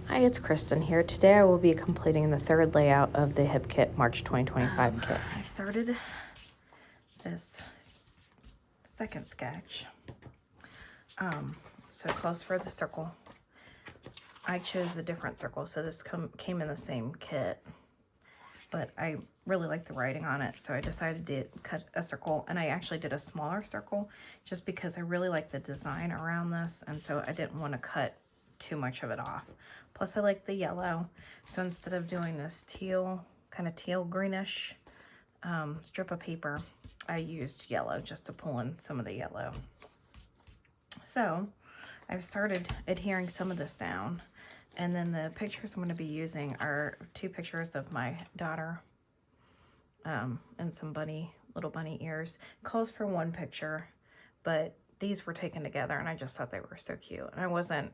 Hi, it's Kristen here. Today I will be completing the third layout of the Hip Kit March 2025 kit. I started this second sketch. So it calls for the circle. I chose a different circle, so this came in the same kit, but I really like the writing on it, so I decided to cut a circle, and I actually did a smaller circle just because I really like the design around this, and so I didn't want to cut too much of it off. Plus I like the yellow, so instead of doing this teal, kind of teal greenish strip of paper, I used yellow just to pull in some of the yellow. So I've started adhering some of this down, and then the pictures I'm going to be using are two pictures of my daughter and some little bunny ears. Calls for one picture, but these were taken together and I just thought they were so cute. And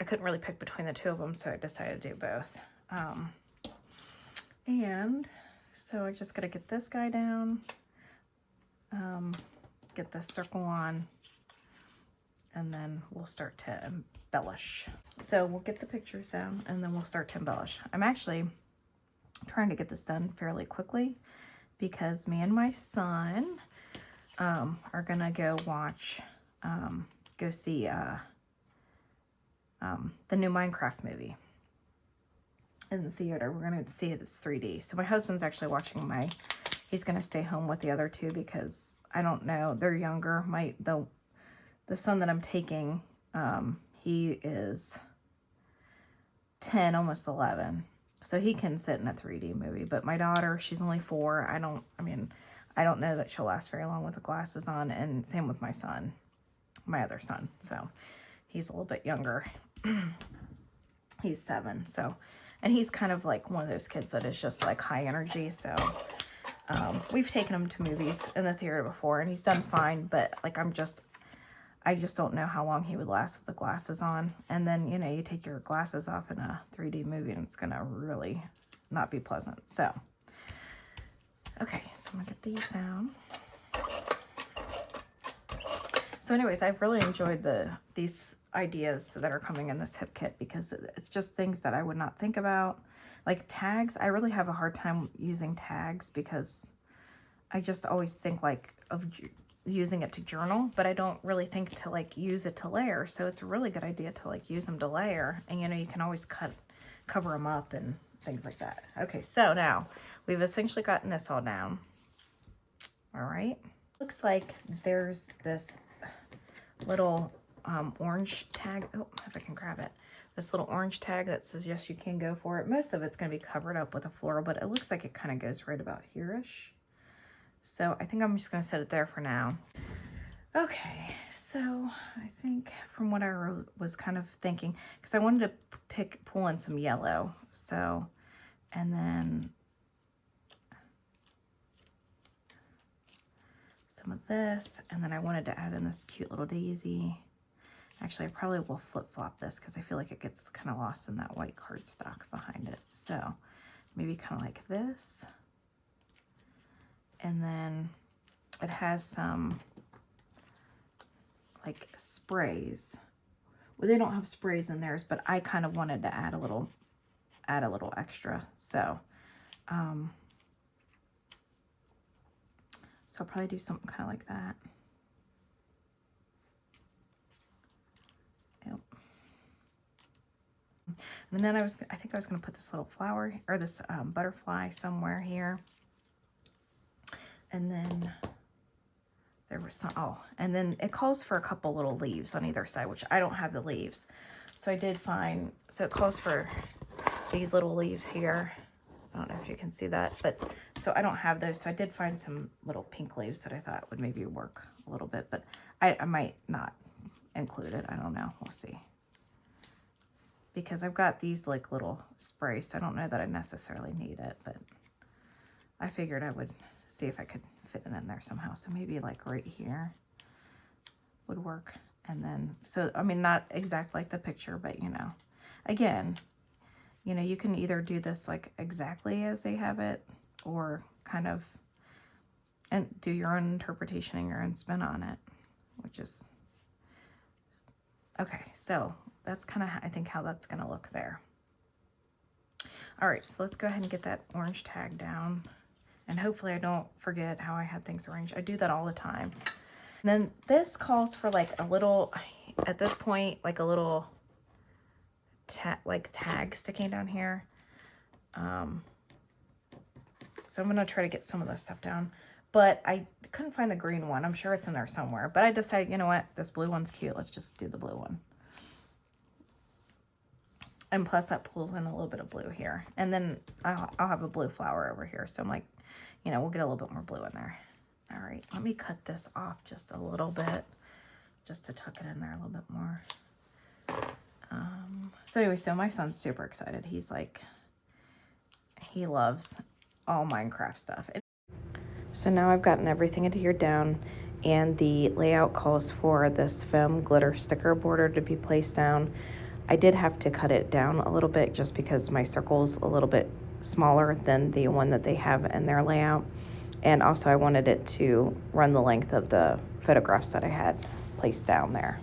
I couldn't really pick between the two of them, so I decided to do both. And so I just got to get this guy down, get this circle on, and then we'll start to embellish. So we'll get the pictures down and then we'll start to embellish. I'm actually trying to get this done fairly quickly because me and my son are gonna go see the new Minecraft movie in the theater. We're gonna see it as 3D. So my husband's actually watching he's gonna stay home with the other two because I don't know, they're younger. The son that I'm taking, he is 10, almost 11. So he can sit in a 3D movie, but my daughter, she's only 4. I don't know that she'll last very long with the glasses on, and same with my son, my other son. So he's a little bit younger. He's 7, so, and he's kind of like one of those kids that is just like high energy. So we've taken him to movies in the theater before and he's done fine, but like I just don't know how long he would last with the glasses on. And then, you know, you take your glasses off in a 3D movie and it's gonna really not be pleasant. So, okay, so I'm gonna get these down. So anyways, I've really enjoyed these ideas that are coming in this hip kit because it's just things that I would not think about. Like tags, I really have a hard time using tags because I just always think like of using it to journal, but I don't really think to like use it to layer. So it's a really good idea to like use them to layer, and you know, you can always cover them up and things like that. Okay, so now we've essentially gotten this all down. All right, looks like there's this little orange tag. Oh, if I can grab it. This little orange tag that says, yes, you can go for it. Most of it's going to be covered up with a floral, but it looks like it kind of goes right about here-ish. So I think I'm just going to set it there for now. Okay, so I think from what I was kind of thinking, because I wanted to pull in some yellow. So, and then some of this, and then I wanted to add in this cute little daisy. Actually, I probably will flip-flop this because I feel like it gets kind of lost in that white cardstock behind it. So maybe kind of like this. And then it has some like sprays. Well, they don't have sprays in theirs, but I kind of wanted to add a little extra. So, so I'll probably do something kind of like that. Yep. And then I think I was going to put this little flower or this butterfly somewhere here. And then there was some, oh, and then it calls for a couple little leaves on either side, which I don't have the leaves. So I did find, so it calls for these little leaves here. I don't know if you can see that, but so I don't have those. So I did find some little pink leaves that I thought would maybe work a little bit, but I might not include it. I don't know. We'll see. Because I've got these like little sprays, so I don't know that I necessarily need it, but I figured I would see if I could fit it in there somehow. So maybe like right here would work. And then, so, I mean, not exact like the picture, but you know, again, you know, you can either do this like exactly as they have it or kind of and do your own interpretation and your own spin on it, which is Okay, so that's kind of, I think, how that's going to look there. All right, so let's go ahead and get that orange tag down. And hopefully I don't forget how I had things arranged. I do that all the time. And then this calls for like a little, at this point, like a little tag sticking down here. So I'm going to try to get some of this stuff down. But I couldn't find the green one. I'm sure it's in there somewhere. But I decided, you know what? This blue one's cute. Let's just do the blue one. And plus that pulls in a little bit of blue here. And then I'll have a blue flower over here. So I'm like, you know, we'll get a little bit more blue in there. All right, let me cut this off just a little bit, just to tuck it in there a little bit more. So anyway, so my son's super excited. He's like, he loves all Minecraft stuff. So now I've gotten everything adhered down, and the layout calls for this foam glitter sticker border to be placed down. I did have to cut it down a little bit just because my circle's a little bit smaller than the one that they have in their layout. And also I wanted it to run the length of the photographs that I had placed down there.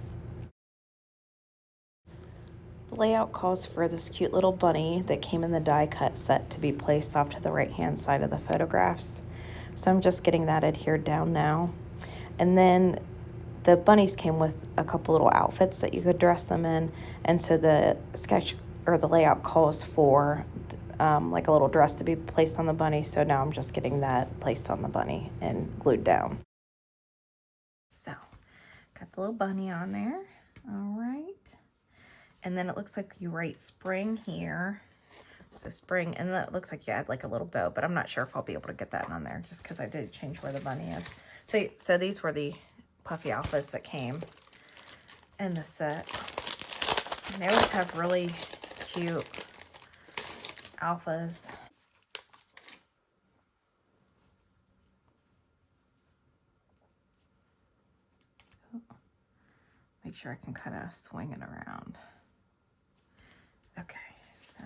The layout calls for this cute little bunny that came in the die cut set to be placed off to the right hand side of the photographs. So I'm just getting that adhered down now. And then the bunnies came with a couple little outfits that you could dress them in. And so the sketch or the layout calls for like a little dress to be placed on the bunny. So now I'm just getting that placed on the bunny and glued down. So got the little bunny on there. All right. And then it looks like you write spring here. So spring, and that looks like you add like a little bow, but I'm not sure if I'll be able to get that on there just because I did change where the bunny is. So these were the puffy alphas that came in the set. And they always have really cute alphas. Make sure I can kind of swing it around. Okay, so,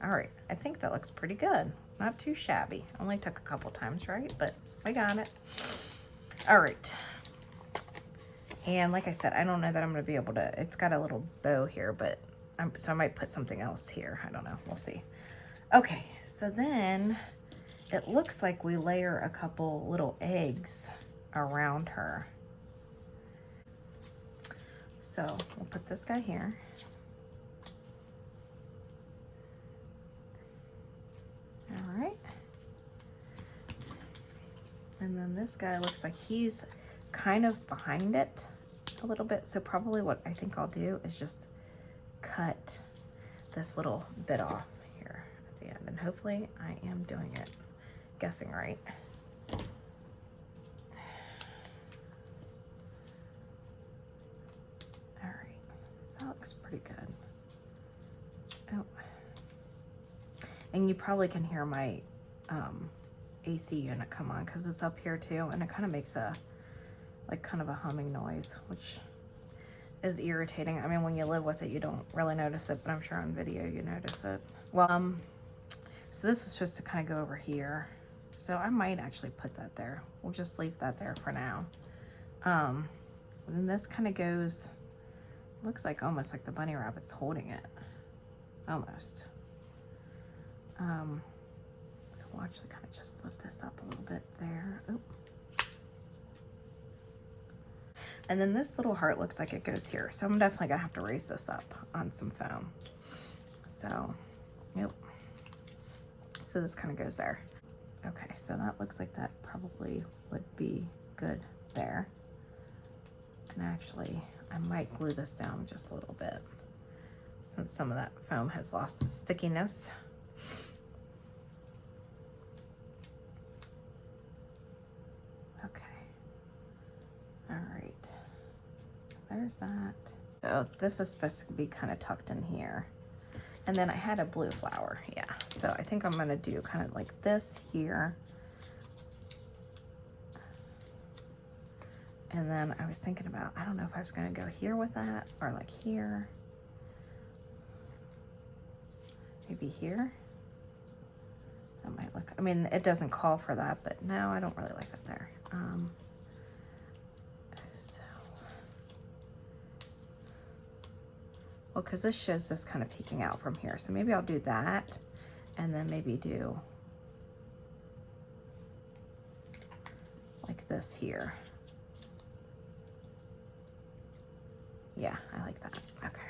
all right, I think that looks pretty good. Not too shabby. Only took a couple times, right? But I got it. All right. And like I said, I don't know that I'm going to be able to, it's got a little bow here, but so I might put something else here. I don't know. We'll see. Okay, so then it looks like we layer a couple little eggs around her. So we'll put this guy here. All right. And then this guy looks like he's kind of behind it a little bit. So probably what I think I'll do is just cut this little bit off here at the end. And hopefully I am doing it, guessing right. All right, so that looks pretty good. Oh, and you probably can hear my AC unit come on because it's up here too, and it kind of makes a like kind of a humming noise, which is irritating. I mean, when you live with it, you don't really notice it, but I'm sure on video you notice it. Well, so this is supposed to kind of go over here, so I might actually put that there. We'll just leave that there for now. And then this kind of goes, looks like almost like the bunny rabbit's holding it, almost. So we'll actually kind of just lift this up a little bit there. Oop. And then this little heart looks like it goes here. So I'm definitely gonna have to raise this up on some foam. So, yep. So this kind of goes there. Okay, so that looks like that probably would be good there. And actually, I might glue this down just a little bit since some of that foam has lost its stickiness. There's that. So this is supposed to be kind of tucked in here. And then I had a blue flower, yeah. So I think I'm gonna do kind of like this here. And then I was thinking about, I don't know if I was gonna go here with that or like here. Maybe here. That might look, I mean, it doesn't call for that, but no, I don't really like it there. So Well, because this shows this kind of peeking out from here. So maybe I'll do that and then maybe do like this here. Yeah, I like that. Okay.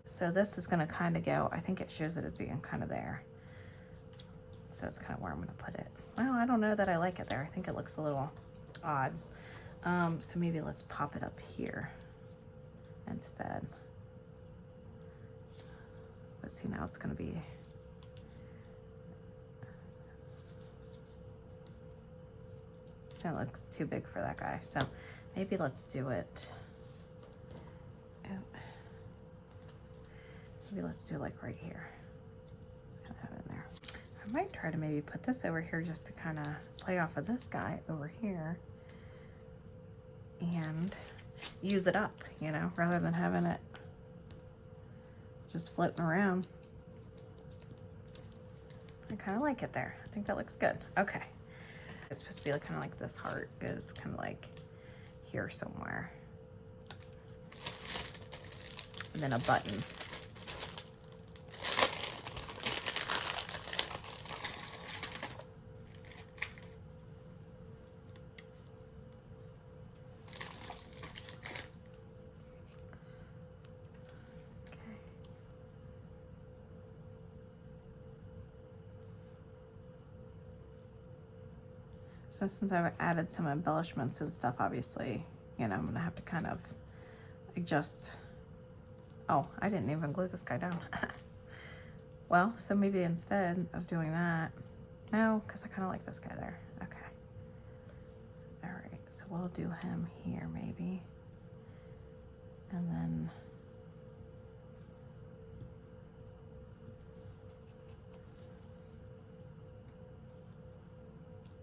So this is going to kind of go, I think it shows it as being kind of there. So it's kind of where I'm going to put it. Well, I don't know that I like it there. I think it looks a little odd. So maybe let's pop it up here instead. But see, now it's going to be, that looks too big for that guy. So maybe let's do it. Maybe let's do like right here. Just kind of have it in there. I might try to maybe put this over here just to kind of play off of this guy over here and use it up, you know, rather than having it just floating around. I kind of like it there. I think that looks good. Okay. It's supposed to be like, kind of like this heart goes kind of like here somewhere. And then a button. So since I've added some embellishments and stuff, obviously, you know, I'm gonna have to kind of adjust. Oh, I didn't even glue this guy down. Well, so maybe instead of doing that, no, because I kind of like this guy there. Okay. All right, so we'll do him here maybe. And then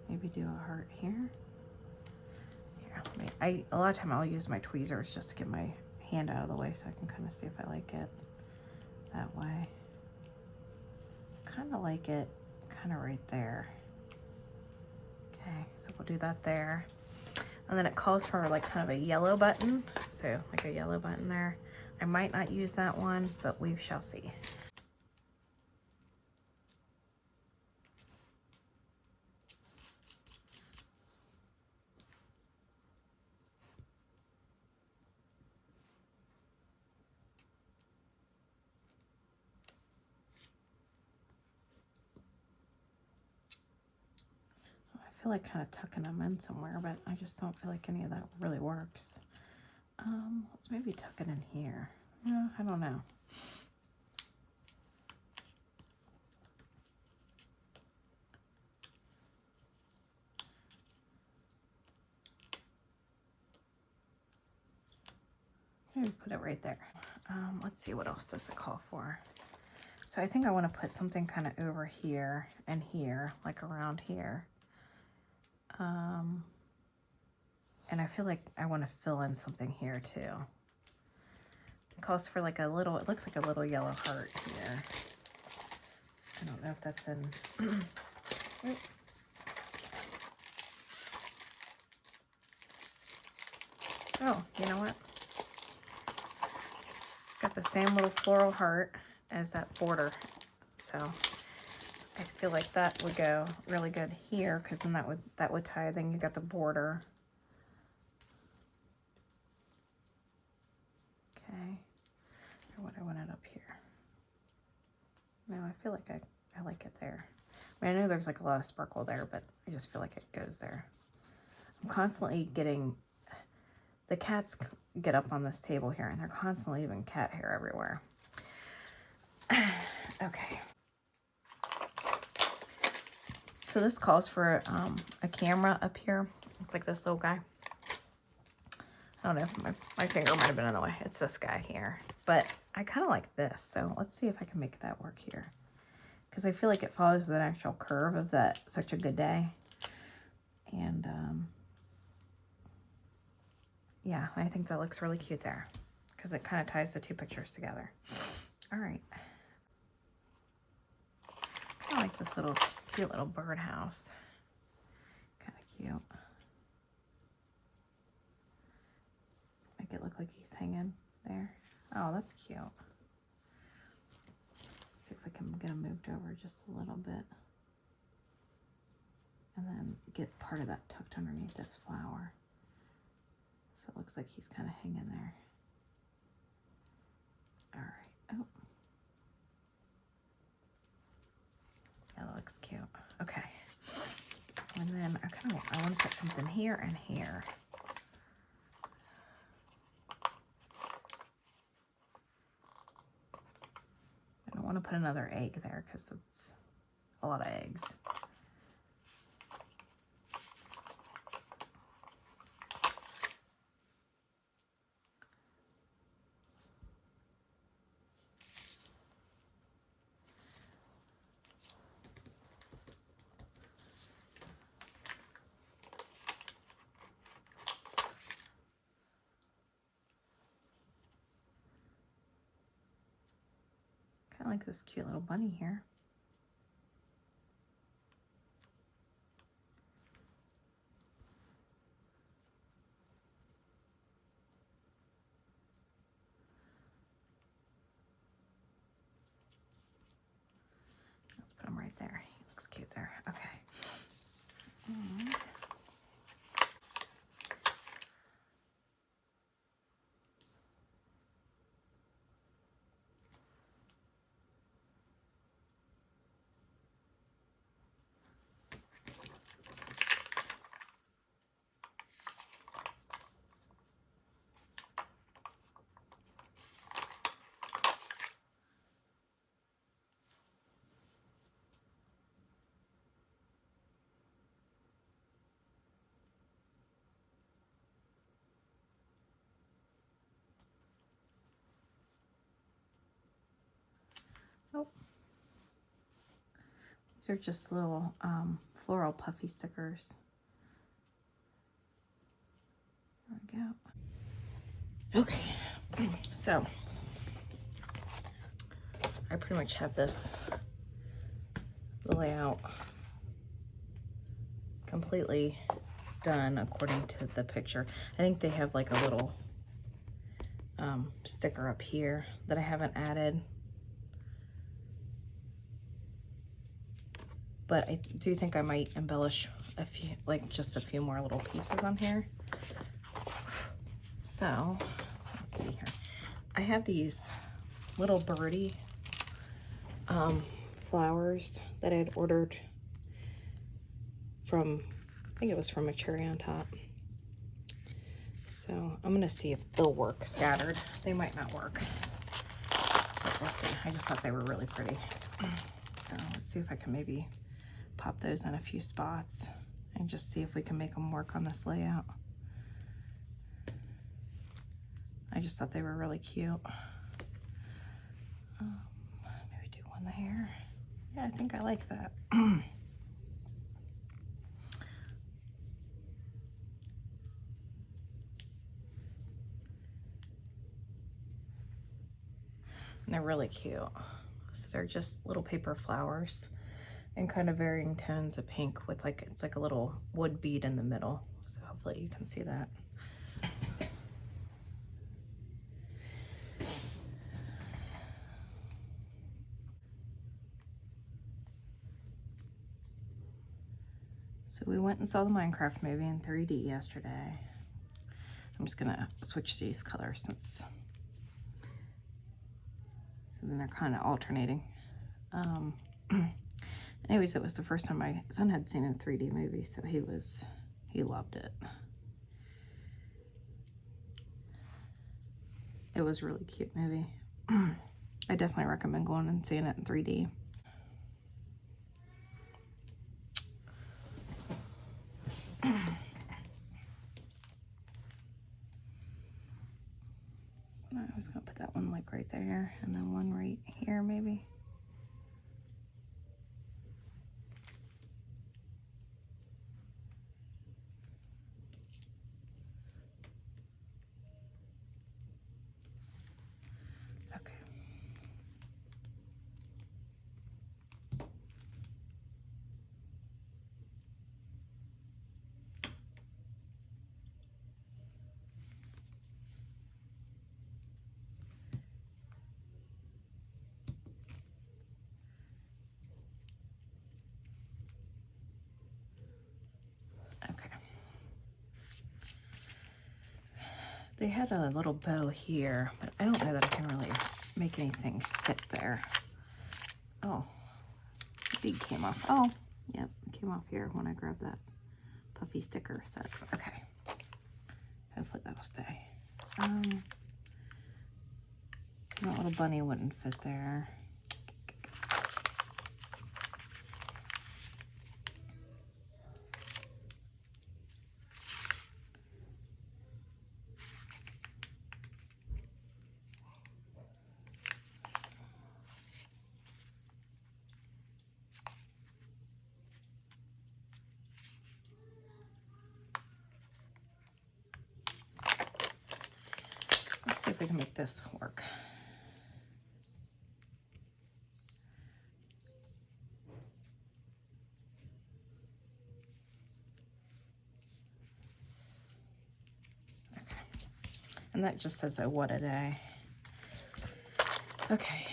maybe do a heart here. Here, a lot of time I'll use my tweezers just to get my hand out of the way so I can kind of see if I like it that way. Kind of like it kind of right there. Okay, so we'll do that there. And then it calls for like kind of a yellow button. So like a yellow button there. I might not use that one, but we shall see. I feel like kind of tucking them in somewhere, but I just don't feel like any of that really works. Let's maybe tuck it in here. Yeah, I don't know. Maybe put it right there. Let's see, what else does it call for? So I think I want to put something kind of over here and here, like around here. And I feel like I want to fill in something here too. It calls for like a little, it looks like a little yellow heart here. I don't know if that's in. Oh, you know what? Got the same little floral heart as that border. So I feel like that would go really good here, because then that would tie. Then you got the border. Okay, or what I wanted up here. No, I feel like I like it there. I mean, I know there's like a lot of sparkle there, but I just feel like it goes there. I'm constantly getting, the cats get up on this table here, and they're constantly leaving cat hair everywhere. Okay. So this calls for a camera up here. It's like this little guy. I don't know if my finger might have been in the way. It's this guy here. But I kind of like this. So let's see if I can make that work here. Because I feel like it follows the actual curve of that Such a Good Day. And yeah, I think that looks really cute there. Because it kind of ties the two pictures together. All right. I like this little cute little birdhouse. Kind of cute. Make it look like he's hanging there. Oh, that's cute. See if I can get him moved over just a little bit. And then get part of that tucked underneath this flower. So it looks like he's kind of hanging there. All right. Oh. That looks cute. Okay. And then I want to put something here and here. I don't want to put another egg there because it's a lot of eggs. Kind of like this cute little bunny here. Let's put him right there. He looks cute there. Okay. And oh, these are just little floral puffy stickers. There we go. Okay, so I pretty much have this layout completely done according to the picture. I think they have like a little sticker up here that I haven't added. But I do think I might embellish a few, like just a few more little pieces on here. So, let's see here. I have these little birdie flowers that I had ordered from, I think it was from A Cherry on Top. So I'm gonna see if they'll work scattered. They might not work, but we'll see. I just thought they were really pretty. So let's see if I can maybe pop those in a few spots and just see if we can make them work on this layout. I just thought they were really cute. Maybe do one there. Yeah, I think I like that. And they're really cute. So they're just little paper flowers in kind of varying tones of pink with like, it's like a little wood bead in the middle. So hopefully you can see that. So we went and saw the Minecraft movie in 3D yesterday. I'm just gonna switch these colors so then they're kind of alternating. Anyways, it was the first time my son had seen a 3D movie, so he loved it. It was a really cute movie. I definitely recommend going and seeing it in 3D. I was gonna put that one like right there and then one right here maybe. Okay. they had a little bow here, but I don't know that I can really make anything fit there. Oh, the bead came off. Oh, yep, it came off here when I grabbed that puffy sticker set. Okay, hopefully that'll stay. So that little bunny wouldn't fit there. Let's see if we can make this work. And that just says a what a day. Okay,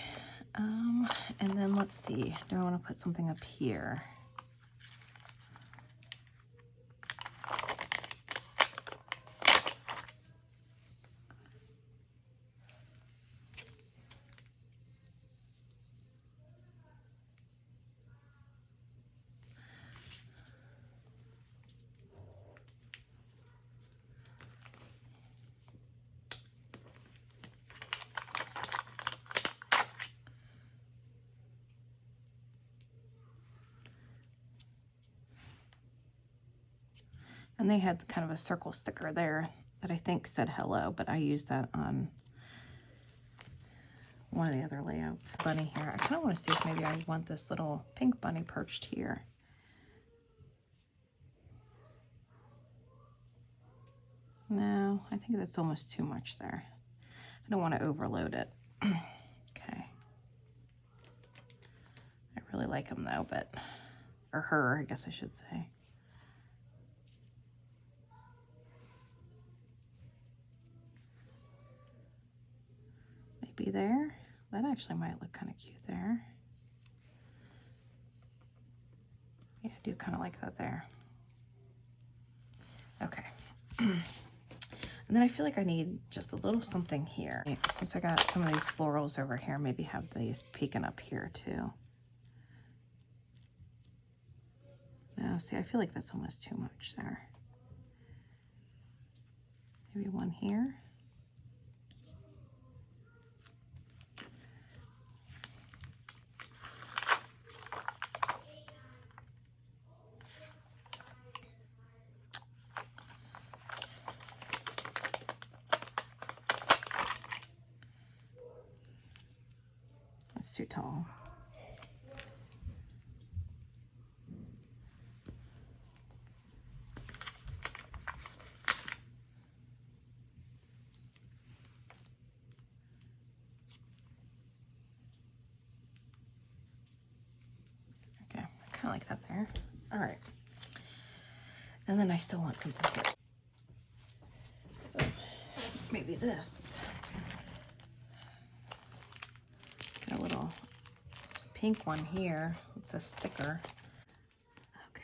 and then let's see, do I want to put something up here? And they had kind of a circle sticker there that I think said hello, but I used that on one of the other layouts. Bunny here. I kind of want to see if maybe I want this little pink bunny perched here. No, I think that's almost too much there. I don't want to overload it. Okay. I really like him though, but, or her, I guess I should say. Maybe there. That actually might look kind of cute there. Yeah, I do kind of like that there. Okay. And then I feel like I need just a little something here. Since I got some of these florals over here, maybe have these peeking up here too. No, see, I feel like that's almost too much there. Maybe one here. That's too tall. Okay, I kind of like that there. All right. And then I still want something here. Maybe this. Got a little pink one here. It's a sticker. Okay.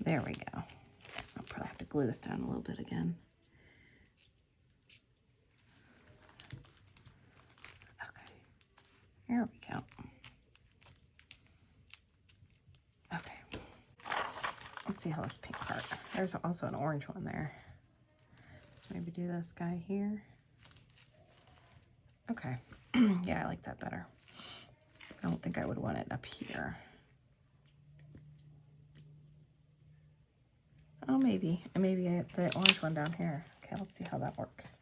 There we go. I'll probably have to glue this down a little bit again. Okay. Here we go. Okay. Let's see how this pink part. There's also an orange one there. So maybe do this guy here. Okay. Yeah, I like that better. I don't think I would want it up here. Oh, maybe. And maybe the orange one down here. Okay, let's see how that works.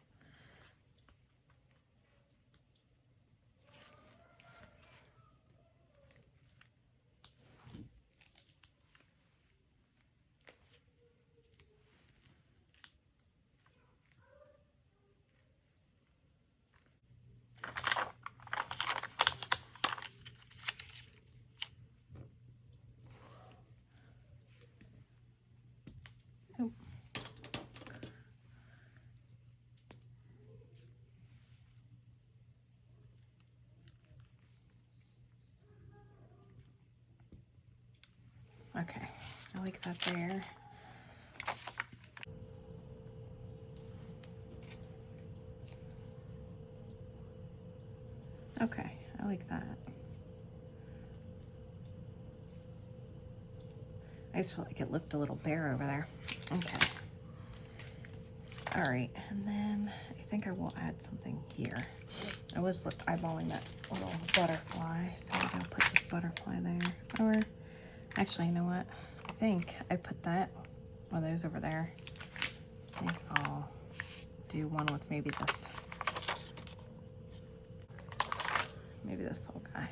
Oh. Okay, I like that there. like that. I just felt like it looked a little bare over there. Okay. All right, and then I think I will add something here. I was eyeballing that little butterfly, so maybe I'll put this butterfly there. Or, actually, you know what? I think I put that, one of those over there. I think I'll do one with maybe this little guy.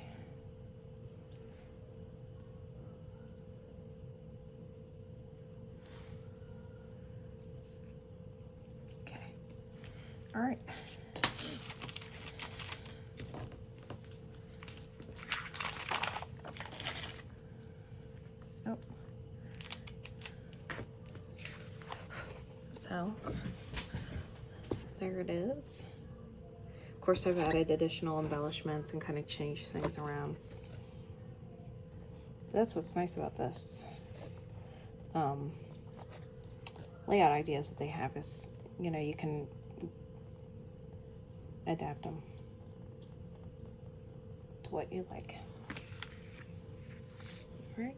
Okay. All right. Oh. So there it is. Of course, I've added additional embellishments and kind of changed things around. That's what's nice about this layout ideas that they have is, you know, you can adapt them to what you like. All right.